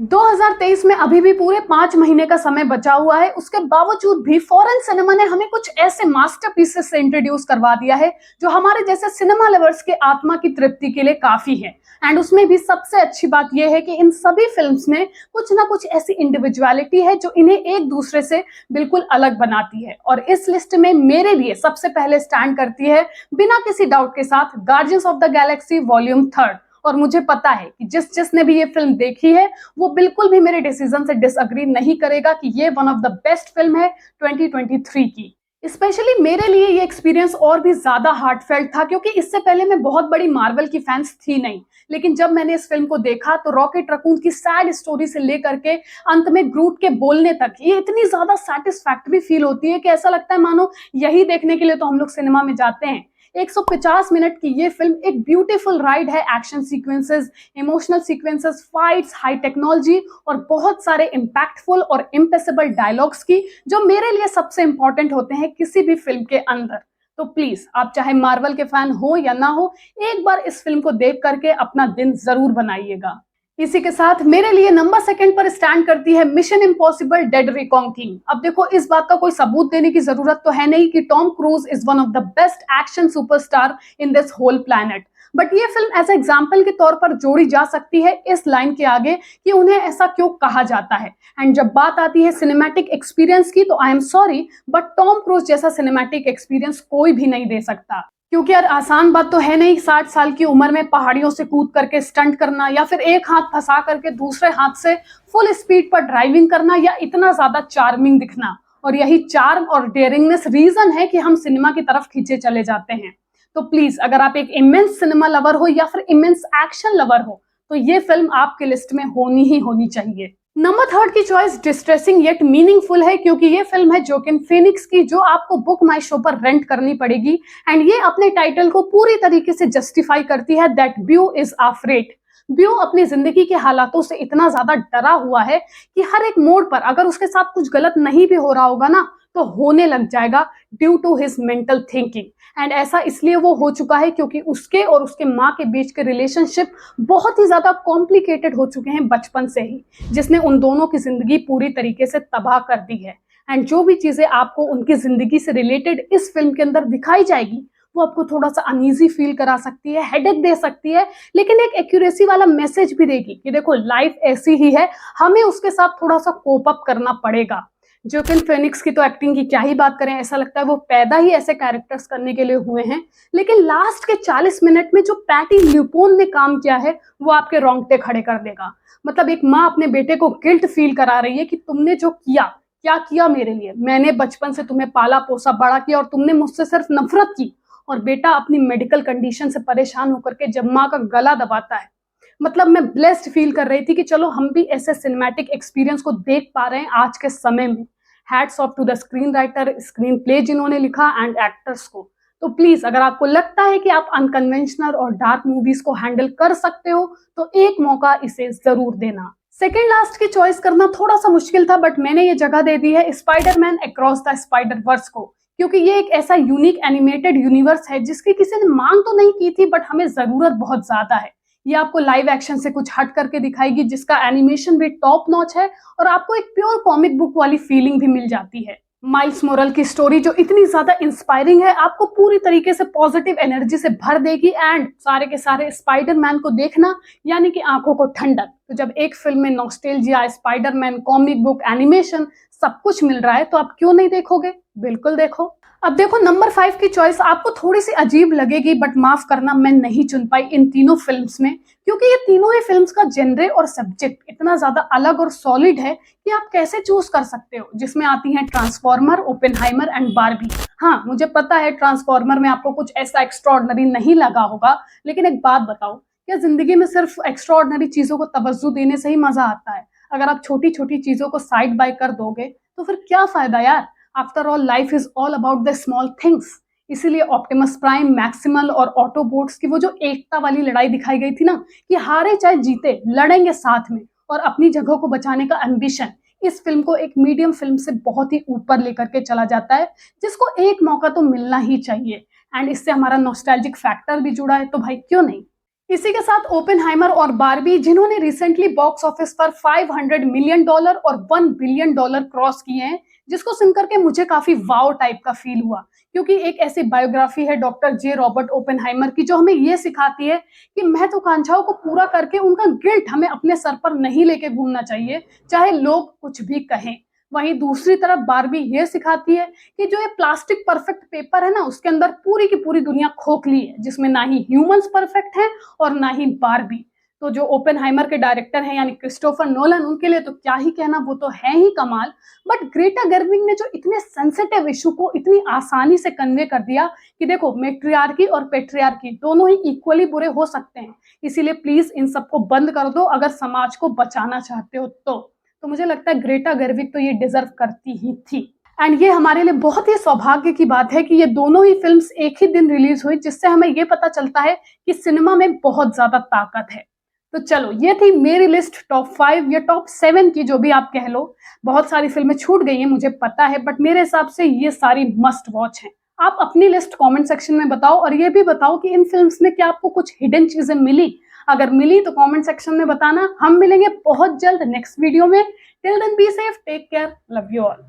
2023 में अभी भी पूरे 5 महीने का समय बचा हुआ है। उसके बावजूद भी फॉरेन सिनेमा ने हमें कुछ ऐसे मास्टरपीसेस से इंट्रोड्यूस करवा दिया है जो हमारे जैसे सिनेमा लवर्स के आत्मा की तृप्ति के लिए काफी है। एंड उसमें भी सबसे अच्छी बात यह है कि इन सभी फिल्म्स में कुछ ना कुछ ऐसी इंडिविजुअलिटी है जो इन्हें एक दूसरे से बिल्कुल अलग बनाती है। और इस लिस्ट में मेरे लिए सबसे पहले स्टैंड करती है बिना किसी डाउट के साथ guardians of the Galaxy volume 3। और मुझे पता है कि जिसने भी ये फिल्म देखी है वो बिल्कुल भी मेरे डिसीजन से डिसअग्री नहीं करेगा कि ये one of the best film है 2023 की। स्पेशली मेरे लिए ये एक्सपीरियंस और भी ज्यादा हार्टफेल्ट था क्योंकि इससे पहले मैं बहुत बड़ी मार्वल की फैंस थी नहीं, लेकिन जब मैंने इस फिल्म को देखा तो रॉकेट रकून की सैड स्टोरी से लेकर के अंत में ग्रूट के बोलने तक ये इतनी ज्यादा सेटिस्फैक्टरी फील होती है कि ऐसा लगता है मानो यही देखने के लिए तो हम लोग सिनेमा में जाते हैं। 150 मिनट की ये फिल्म एक ब्यूटीफुल राइड है action sequences, emotional sequences, fights, high technology और बहुत सारे इम्पैक्टफुल और इम्पेसेबल डायलॉग्स की जो मेरे लिए सबसे इंपॉर्टेंट होते हैं किसी भी फिल्म के अंदर। तो प्लीज आप चाहे मार्वल के फैन हो या ना हो, एक बार इस फिल्म को देख करके अपना दिन जरूर बनाइएगा। इसी के साथ मेरे लिए नंबर 2 पर स्टैंड करती है मिशन इम्पॉसिबल डेड रिकॉन्किंग। अब देखो, इस बात का कोई सबूत देने की जरूरत तो है नहीं कि Tom Cruise is one of the best action superstar in this whole planet, but ये फिल्म एज एग्जाम्पल के तौर पर जोड़ी जा सकती है इस लाइन के आगे कि उन्हें ऐसा क्यों कहा जाता है। एंड जब बात आती है सिनेमैटिक एक्सपीरियंस की तो I am sorry but Tom cruise जैसा सिनेमैटिक एक्सपीरियंस कोई भी नहीं दे सकता। क्योंकि यार आसान बात तो है नहीं 60 साल की उम्र में पहाड़ियों से कूद करके स्टंट करना या फिर एक हाथ फंसा करके दूसरे हाथ से फुल स्पीड पर ड्राइविंग करना या इतना ज्यादा चार्मिंग दिखना। और यही चार्म और डेयरिंगनेस रीजन है कि हम सिनेमा की तरफ खींचे चले जाते हैं। तो प्लीज अगर आप एक इमेंस सिनेमा लवर हो या फिर इमेंस एक्शन लवर हो तो ये फिल्म आपके लिस्ट में होनी ही होनी चाहिए। नंबर 3 की चॉइस डिस्ट्रेसिंग येट मीनिंगफुल है क्योंकि ये फिल्म है जोकिन फिनिक्स की जो आपको बुक माई शो पर रेंट करनी पड़ेगी। एंड ये अपने टाइटल को पूरी तरीके से जस्टिफाई करती है दैट ब्यू इज अफ्रेड। ब्यू अपनी जिंदगी के हालातों से इतना ज्यादा डरा हुआ है कि हर एक मोड़ पर अगर उसके साथ कुछ गलत नहीं भी हो रहा होगा ना तो होने लग जाएगा due to his mental thinking. And ऐसा इसलिए वो हो चुका है क्योंकि उसके और उसके माँ के बीच के रिलेशनशिप बहुत ही ज्यादा कॉम्प्लिकेटेड हो चुके हैं बचपन से ही, जिसने उन दोनों की जिंदगी पूरी तरीके से तबाह कर दी है। एंड जो भी चीजें आपको उनकी जिंदगी से रिलेटेड इस फिल्म के अंदर दिखाई जाएगी वो आपको थोड़ा सा अनईजी फील करा सकती है, हेडेक दे सकती है, लेकिन एक एक्यूरेसी वाला मैसेज भी देगी कि देखो लाइफ ऐसी ही है, हमें उसके साथ थोड़ा सा कोप अप करना पड़ेगा। जोकिन फिनिक्स की तो एक्टिंग की क्या ही बात करें, ऐसा लगता है वो पैदा ही ऐसे कैरेक्टर्स करने के लिए हुए हैं। लेकिन लास्ट के 40 मिनट में जो पैटी ल्यूपोन ने काम किया है वो आपके रोंगटे खड़े कर देगा। मतलब एक माँ अपने बेटे को गिल्ट फील करा रही है कि तुमने जो किया, क्या किया मेरे लिए, मैंने बचपन से तुम्हें पाला पोसा बड़ा किया और तुमने मुझसे सिर्फ नफरत की। और बेटा अपनी मेडिकल कंडीशन से परेशान होकर के जब माँ का गला दबाता है, मतलब मैं ब्लेस्ड फील कर रही थी कि चलो हम भी ऐसे सिनेमैटिक एक्सपीरियंस को देख पा रहे हैं आज के समय में। Hats off to the screenwriter, screenplay जिन्होंने लिखा एंड एक्टर्स को। तो प्लीज अगर आपको लगता है कि आप अनकन्वेंशनल और डार्क मूवीज को हैंडल कर सकते हो तो एक मौका इसे जरूर देना। सेकेंड लास्ट की चॉइस करना थोड़ा सा मुश्किल था बट मैंने ये जगह दे दी है Spiderman across the Spider Verse को, क्योंकि ये एक ऐसा यूनिक एनिमेटेड यूनिवर्स है जिसकी किसी ने मांग तो नहीं की थी बट हमें जरूरत बहुत ज्यादा है। ये आपको लाइव एक्शन से कुछ हट करके दिखाएगी जिसका एनिमेशन भी टॉप नॉच है और आपको एक प्योर कॉमिक बुक वाली फीलिंग भी मिल जाती है। माइल्स मोरल की स्टोरी जो इतनी ज्यादा इंस्पायरिंग है आपको पूरी तरीके से पॉजिटिव एनर्जी से भर देगी। एंड सारे के सारे स्पाइडरमैन को देखना यानी कि आंखों को ठंडक। तो जब एक फिल्म में nostalgia, Spiderman, comic book, animation सब कुछ मिल रहा है तो आप क्यों नहीं देखोगे, बिल्कुल देखो। अब देखो नंबर 5 की चॉइस आपको थोड़ी सी अजीब लगेगी बट माफ करना मैं नहीं चुन पाई इन तीनों फिल्म्स में, क्योंकि ये तीनों ही फिल्म्स का जेनरे और सब्जेक्ट इतना ज्यादा अलग और सॉलिड है कि आप कैसे चूज कर सकते हो। जिसमें आती हैं ट्रांसफॉर्मर, ओपेनहाइमर एंड बारबी। हाँ मुझे पता है ट्रांसफॉर्मर में आपको कुछ ऐसा एक्स्ट्रॉर्डनरी नहीं लगा होगा, लेकिन एक बात बताओ, क्या जिंदगी में सिर्फ एक्स्ट्रॉर्डनरी चीजों को तवज्जो देने से ही मजा आता है? अगर आप छोटी छोटी चीजों को साइड बाय कर दोगे तो फिर क्या फायदा यार। After all life is all about the small things. इसीलिए ऑप्टिमस प्राइम, मैक्सिमल और ऑटोबोट्स की वो जो एकता वाली लड़ाई दिखाई गई थी ना कि हारे चाहे जीते लड़ेंगे साथ में, और अपनी जगह को बचाने का एम्बिशन, इस फिल्म को एक मीडियम फिल्म से बहुत ही ऊपर लेकर के चला जाता है जिसको एक मौका तो मिलना ही चाहिए। एंड इससे हमारा नॉस्टैल्जिक फैक्टर भी जुड़ा है तो भाई क्यों नहीं। इसी के साथ ओपेनहाइमर और बारबी, जिन्होंने रिसेंटली बॉक्स ऑफिस पर $500 मिलियन और $1 बिलियन क्रॉस किए हैं, जिसको सुनकर के मुझे काफी वाव टाइप का फील हुआ, क्योंकि एक ऐसी बायोग्राफी है डॉक्टर जे रॉबर्ट ओपेनहाइमर की जो हमें ये सिखाती है कि महत्वाकांक्षाओं को पूरा करके उनका गिल्ट हमें अपने सर पर नहीं लेके घूमना चाहिए, चाहे लोग कुछ भी कहें। वहीं दूसरी तरफ बारबी ये सिखाती है कि जो ये प्लास्टिक परफेक्ट पेपर है ना, उसके अंदर पूरी की पूरी दुनिया खोखली है, जिसमें ना ही ह्यूमंस परफेक्ट हैं और ना ही बारबी। तो जो ओपेनहाइमर के डायरेक्टर हैं यानी क्रिस्टोफर नोलन, उनके लिए तो क्या ही कहना, वो तो है ही कमाल। बट ग्रेटा गर्विंग ने जो इतने सेंसिटिव इशू को इतनी आसानी से कन्वे कर दिया कि देखो, मैट्रियार्की और पेट्रियार्की दोनों ही इक्वली बुरे हो सकते हैं, इसीलिए प्लीज इन सबको बंद कर दो अगर समाज को बचाना चाहते हो तो मुझे लगता है ग्रेटा गर्विग तो ये डिजर्व करती ही थी। एंड ये हमारे लिए बहुत ही सौभाग्य की बात है कि ये दोनों ही फिल्म्स एक ही दिन रिलीज हुई, जिससे हमें ये पता चलता है कि सिनेमा में बहुत ज्यादा ताकत है। तो चलो, ये थी मेरी लिस्ट टॉप 5 या टॉप 7 की, जो भी आप कह लो। बहुत सारी फिल्में छूट गई हैं मुझे पता है, बट मेरे हिसाब से ये सारी मस्ट वॉच हैं। आप अपनी लिस्ट कमेंट सेक्शन में बताओ, और ये भी बताओ कि इन फिल्म्स में क्या आपको कुछ हिडन चीजें मिली। अगर मिली तो कमेंट सेक्शन में बताना। हम मिलेंगे बहुत जल्द नेक्स्ट वीडियो में। Till then be safe, take care, love you all.